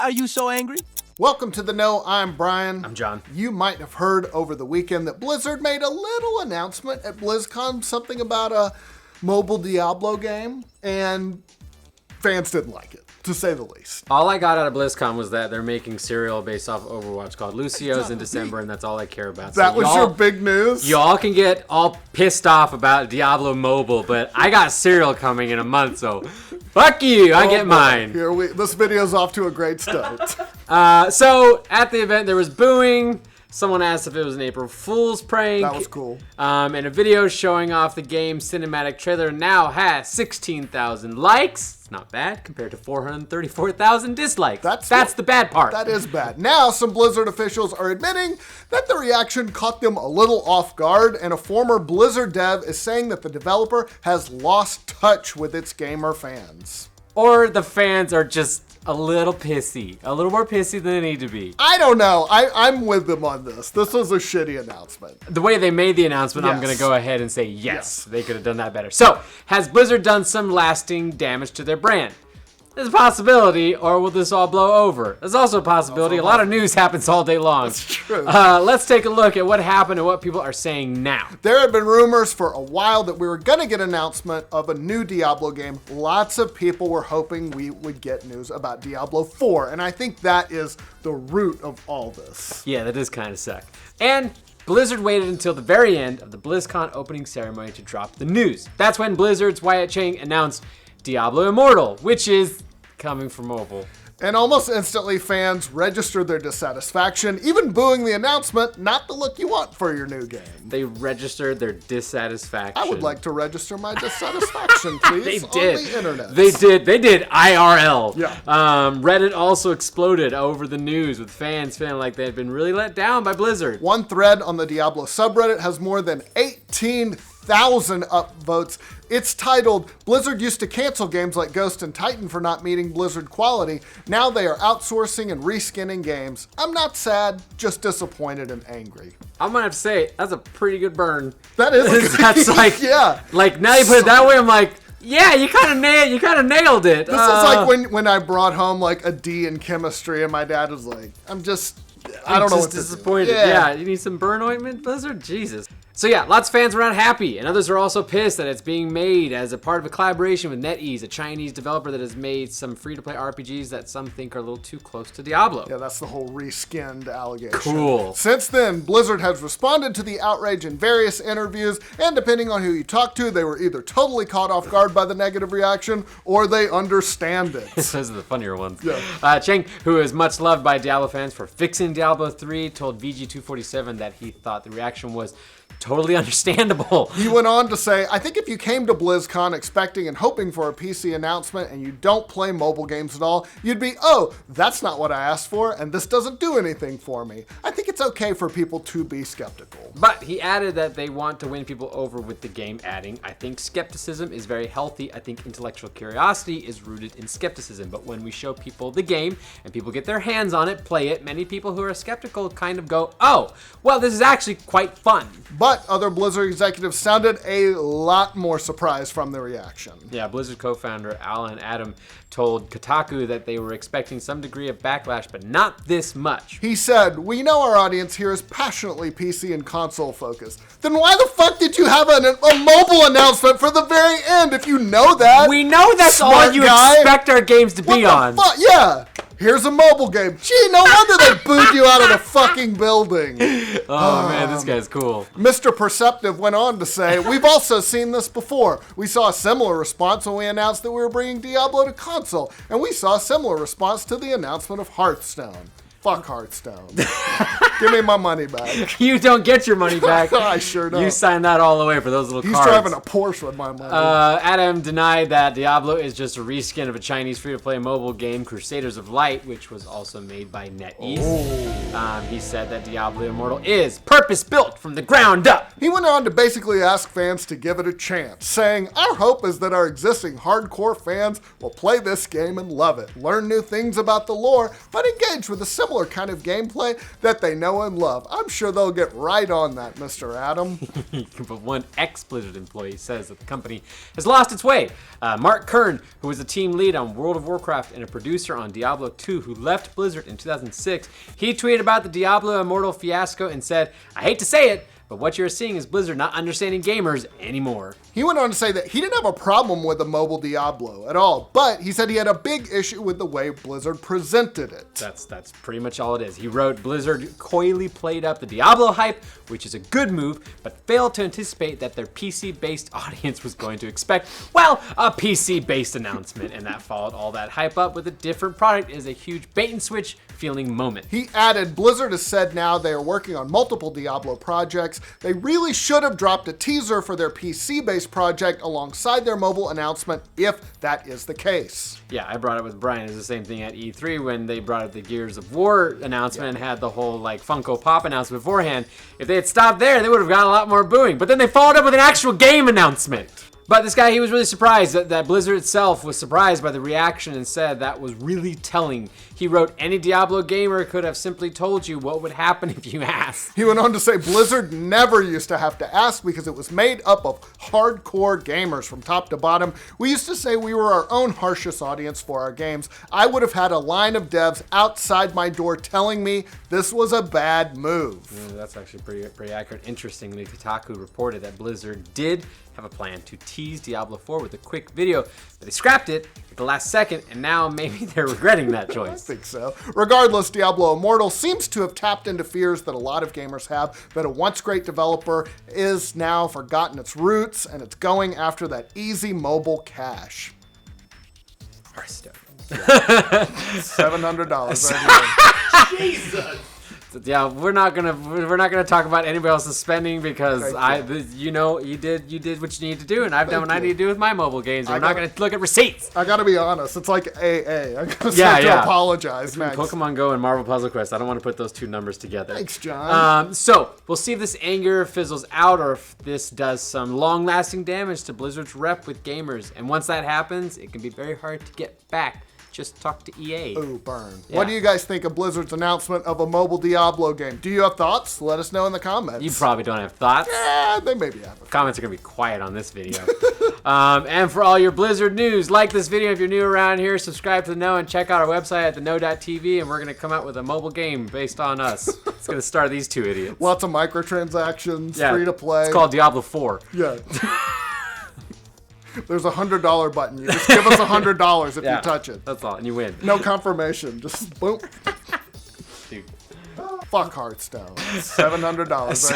Why are you so angry? Welcome to The Know, I'm Brian. I'm John. You might have heard over the weekend that Blizzard made a little announcement at Blizzcon, something about a mobile Diablo game, and fans didn't like it, to say the least. All I got out of BlizzCon was that they're making cereal based off Overwatch called Lucio's in December, and that's all I care about. That was your big news? Y'all can get all pissed off about Diablo Mobile, but I got cereal coming in a month, so fuck you, I get mine. This video's off to a great start. So, at the event, there was booing. Someone asked if it was an April Fool's prank. That was cool. And a video showing off the game's cinematic trailer now has 16,000 likes. It's not bad compared to 434,000 dislikes. That's the bad part. That is bad. Now, some Blizzard officials are admitting that the reaction caught them a little off guard, and a former Blizzard dev is saying that the developer has lost touch with its gamer fans. Or the fans are just a little pissy. A little more pissy than they need to be. I don't know. I'm with them on this. This was a shitty announcement. The way they made the announcement, yes. I'm going to go ahead and say yes. They could have done that better. So, has Blizzard done some lasting damage to their brand? There's a possibility, or will this all blow over? There's also a possibility. A lot of news happens all day long. That's true. Let's take a look at what happened and what people are saying now. There have been rumors for a while that we were going to get an announcement of a new Diablo game. Lots of people were hoping we would get news about Diablo 4, and I think that is the root of all this. Yeah, that does kind of suck. And Blizzard waited until the very end of the BlizzCon opening ceremony to drop the news. That's when Blizzard's Wyatt Chang announced Diablo Immortal, which is coming for mobile. And almost instantly, fans registered their dissatisfaction, even booing the announcement. Not the look you want for your new game. They registered their dissatisfaction. I would like to register my dissatisfaction, please. They did. On the internet. They did IRL. Yeah. Reddit also exploded over the news, with fans feeling like they had been really let down by Blizzard. One thread on the Diablo subreddit has more than 18,000 upvotes. It's titled, "Blizzard used to cancel games like Ghost and Titan for not meeting Blizzard quality. Now they are outsourcing and reskinning games. I'm not sad, just disappointed and angry." I'm gonna have to say, that's a pretty good burn. That is a good That's like, yeah. Like, now you put it that way, I'm like, yeah, you kind of nailed it. This is like when I brought home like a D in chemistry and my dad was like, I don't know what to disappointed. do. Yeah, you need some burn ointment, Blizzard? Jesus. So yeah, lots of fans were not happy, and others are also pissed that it's being made as a part of a collaboration with NetEase, a Chinese developer that has made some free-to-play RPGs that some think are a little too close to Diablo. Yeah, that's the whole reskinned allegation. Cool. Since then, Blizzard has responded to the outrage in various interviews, and depending on who you talk to, they were either totally caught off guard by the negative reaction, or they understand it. Those are the funnier ones. Yeah. Cheng, who is much loved by Diablo fans for fixing Diablo 3, told VG247 that he thought the reaction was totally understandable. He went on to say, "I think if you came to BlizzCon expecting and hoping for a PC announcement and you don't play mobile games at all, you'd be, oh, that's not what I asked for, and this doesn't do anything for me. I think it's okay for people to be skeptical." But he added that they want to win people over with the game, adding, "I think skepticism is very healthy. I think intellectual curiosity is rooted in skepticism. But when we show people the game and people get their hands on it, play it, many people who are skeptical kind of go, oh, well, this is actually quite fun." But other Blizzard executives sounded a lot more surprised from the reaction. Yeah, Blizzard co-founder Alan Adam told Kotaku that they were expecting some degree of backlash, but not this much. He said, "We know our audience here is passionately PC and console focused. Then why the fuck did you have a mobile announcement for the very end if you know that?" We know that's all you expect our games to be on. Yeah. Here's a mobile game. Gee, no wonder they booed you out of the fucking building. Oh, man, this guy's cool. Mr. Perceptive went on to say, "We've also seen this before. We saw a similar response when we announced that we were bringing Diablo to console, and we saw a similar response to the announcement of Hearthstone." Fuck Hearthstone. Give me my money back. You don't get your money back. I sure don't. You signed that all the way for those little cards. He's driving a Porsche with my money. Adam denied that Diablo is just a reskin of a Chinese free-to-play mobile game, Crusaders of Light, which was also made by NetEase. He said that Diablo Immortal is purpose-built from the ground up. He went on to basically ask fans to give it a chance, saying, "Our hope is that our existing hardcore fans will play this game and love it, learn new things about the lore, but engage with a similar similar kind of gameplay that they know and love. I'm sure they'll get right on that, Mr. Adam. But one ex-Blizzard employee says that the company has lost its way. Mark Kern, who was a team lead on World of Warcraft and a producer on Diablo 2, who left Blizzard in 2006, he tweeted about the Diablo Immortal fiasco and said, "I hate to say it, but what you're seeing is Blizzard not understanding gamers anymore." He went on to say that he didn't have a problem with the mobile Diablo at all, but he said he had a big issue with the way Blizzard presented it. That's pretty much all it is. He wrote, "Blizzard coyly played up the Diablo hype, which is a good move, but failed to anticipate that their PC-based audience was going to expect, well, a PC-based announcement, and that followed all that hype up with a different product is a huge bait-and-switch feeling moment." He added, Blizzard has said now they are working on multiple Diablo projects. They really should have dropped a teaser for their PC-based project alongside their mobile announcement, if that is the case. Yeah, I brought it with Brian. It's the same thing at E3 when they brought up the Gears of War announcement and had the whole like Funko Pop announcement beforehand. If they had stopped there, they would have got a lot more booing. But then they followed up with an actual game announcement. But this guy, he was really surprised that Blizzard itself was surprised by the reaction and said that was really telling. He wrote, "Any Diablo gamer could have simply told you what would happen if you asked." He went on to say Blizzard never used to have to ask because it was made up of hardcore gamers from top to bottom. We used to say we were our own harshest audience for our games. I would have had a line of devs outside my door telling me this was a bad move. Yeah, that's actually pretty accurate. Interestingly, Kotaku reported that Blizzard did have a plan to tease Diablo 4 with a quick video, but they scrapped it at the last second, and now maybe they're regretting that I choice. think so. Regardless, Diablo Immortal seems to have tapped into fears that a lot of gamers have, that a once great developer is now forgotten its roots, and it's going after that easy mobile cash. Hearthstone. $700 right here. Jesus. Yeah, we're not gonna talk about anybody else's spending because you did what you need to do, and I've done what I need to do with my mobile games. And we're not gonna look at receipts. I gotta be honest, it's like AA. I gotta to apologize, Max. Pokemon Go and Marvel Puzzle Quest. I don't want to put those two numbers together. Thanks, John. So we'll see if this anger fizzles out or if this does some long-lasting damage to Blizzard's rep with gamers. And once that happens, it can be very hard to get back. Just talk to EA. Ooh, burn. Yeah. What do you guys think of Blizzard's announcement of a mobile Diablo game? Do you have thoughts? Let us know in the comments. You probably don't have thoughts. Yeah, they maybe have. Comments are going to be quiet on this video. And for all your Blizzard news, like this video if you're new around here, subscribe to The Know, and check out our website at theknow.tv, and we're going to come out with a mobile game based on us. It's going to star these two idiots. Lots of microtransactions, Yeah, free to play. It's called Diablo 4. Yeah. There's a $100 button. You just give us $100 if you touch it. That's all, and you win. No confirmation. Just boom. Dude. Fuck Hearthstone. $700 right here.